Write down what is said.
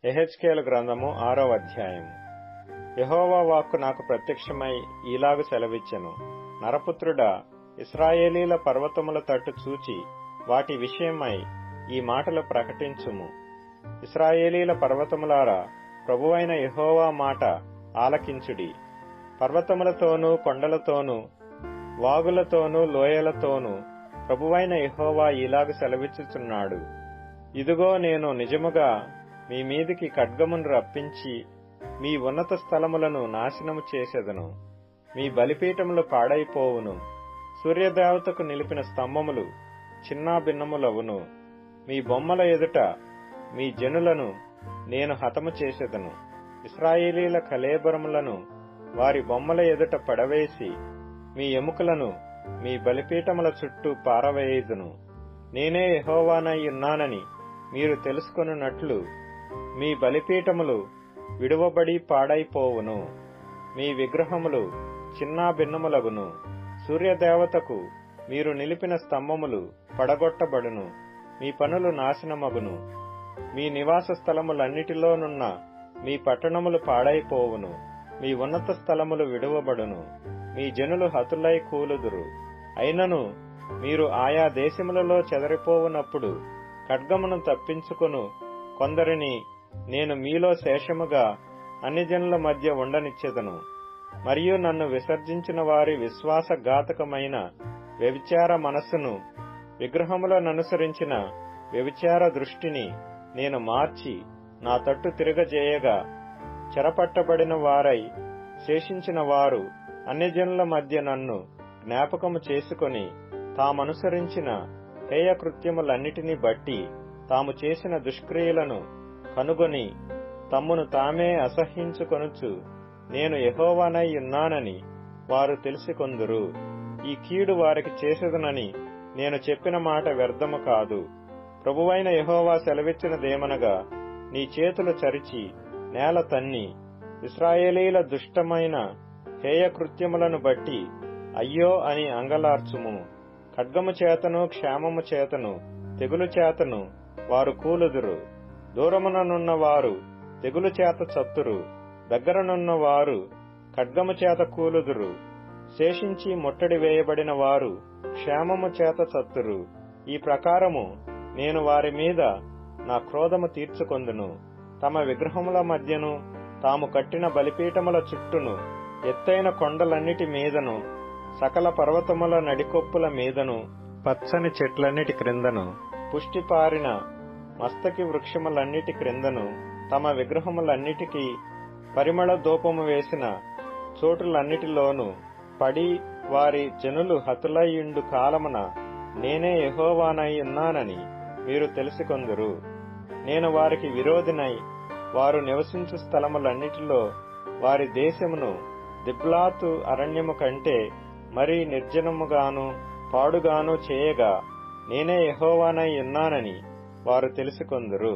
యెహెజ్కేలు గ్రంథము 6వ అధ్యాయము. యెహోవా వాక్కు నాకు ప్రత్యక్షమై ఈలాగు సెలవిచ్చెను. నరపుత్రుడా, ఇశ్రాయేలీల పర్వతముల తట్టు చూచి వాటి విషయమై ఈ మాటలు ప్రకటించుము. ఇశ్రాయేలీల పర్వతములారా, ప్రభువైన యెహోవా మాట ఆలకించుడి. పర్వతములతోనూ కొండలతోనూ వాగులతోనూ లోయలతోనూ ప్రభువైన యెహోవా ఈలాగు సెలవిచ్చుచున్నాడు. ఇదిగో, నేను నిజముగా మీ మీదికి ఖడ్గమును రప్పించి మీ ఉన్నత స్థలములను నాశనము చేసెదను. మీ బలిపీఠములు పాడైపోవును. సూర్యదేవతకు నిలిపిన స్తంభములు చిన్నాభిన్నములవును. మీ బొమ్మల ఎదుట మీ జనులను నేను హతము చేసెదను. ఇశ్రాయేలీల కళేబరములను వారి బొమ్మల ఎదుట పడవేసి మీ ఎముకలను మీ బలిపీఠముల చుట్టూ పారవేయుదును. నేనే యెహోవానై ఉన్నానని మీరు తెలుసుకొనున్నట్లు మీ బలిపీఠములు విడువబడి పాడైపోవును. మీ విగ్రహములు చిన్నాభిన్నములగును. సూర్యదేవతకు మీరు నిలిపిన స్తంభములు పడగొట్టబడును. మీ పనులు నాశనమగును. మీ నివాస స్థలములన్నిటిలోనున్న మీ పట్టణములు పాడైపోవును. మీ ఉన్నత స్థలములు విడువబడును. మీ జనులు హతులై కూలుదురు. అయినను మీరు ఆయా దేశములలో చెదరిపోవునప్పుడు ఖడ్గమును తప్పించుకొను కొందరిని నేను మీలో శేషముగా అన్ని జనుల మధ్య ఉండనిచ్చెదను. మరియు నన్ను విసర్జించిన వారి విశ్వాసఘాతకమైన వ్యభిచార మనస్సును, విగ్రహములననుసరించిన వ్యభిచార దృష్టిని నేను మార్చి నా తట్టు తిరగజేయగా, చెరపట్టబడిన వారై శేషించిన వారు అన్యజనుల మధ్య నన్ను జ్ఞాపకము చేసుకొని తామనుసరించిన హేయకృత్యములన్నిటినీ బట్టి తాము చేసిన దుష్క్రియలను కనుగొని తమ్మును తామే అసహ్యించుకొనుచు నేను యెహోవానై ఉన్నానని వారు తెలుసుకొందురు. ఈ కీడు వారికి చేసేదనని నేను చెప్పిన మాట వ్యర్థము కాదు. ప్రభువైన యెహోవా సెలవిచ్చినదేమనగా, నీ చేతులు చరిచి నేల తన్ని ఇశ్రాయేలీల దుష్టమైన హేయకృత్యములను బట్టి అయ్యో అని అంగలార్చుము. ఖడ్గము చేతను, క్షామము చేతను, తెగులు చేతను వారు కూలుదురు. దూరముననున్న వారు తెగులు చేత చత్తురు. దగ్గరనున్న వారు ఖడ్గము చేత కూలుదురు. శేషించి ముట్టడి వేయబడిన వారు క్షేమము చేత చత్తురు. ఈ ప్రకారము నేను వారి మీద నా క్రోధము తీర్చుకొందును. తమ విగ్రహముల మధ్యను, తాము కట్టిన బలిపీఠముల చుట్టూను, ఎత్తైన కొండలన్నిటి మీదను, సకల పర్వతముల నడికొప్పుల మీదను, పచ్చని చెట్లన్నిటి క్రిందను, పుష్టిపారిన మస్తకి వృక్షములన్నిటి క్రిందను, తమ విగ్రహములన్నిటికీ పరిమళ ధూపము వేసిన చోటులన్నిటిలోనూ పడి వారి జనులు హతులయ్యుండు కాలమున నేనే యెహోవానై ఉన్నానని మీరు తెలుసుకొందురు. నేను వారికి విరోధినై వారు నివసించు స్థలములన్నిటిలో వారి దేశమును దిబ్లాతు అరణ్యము కంటే మరీ నిర్జనముగాను పాడుగాను చేయగా నేనే యెహోవానై ఉన్నానని వారు తెలుసుకొందురు.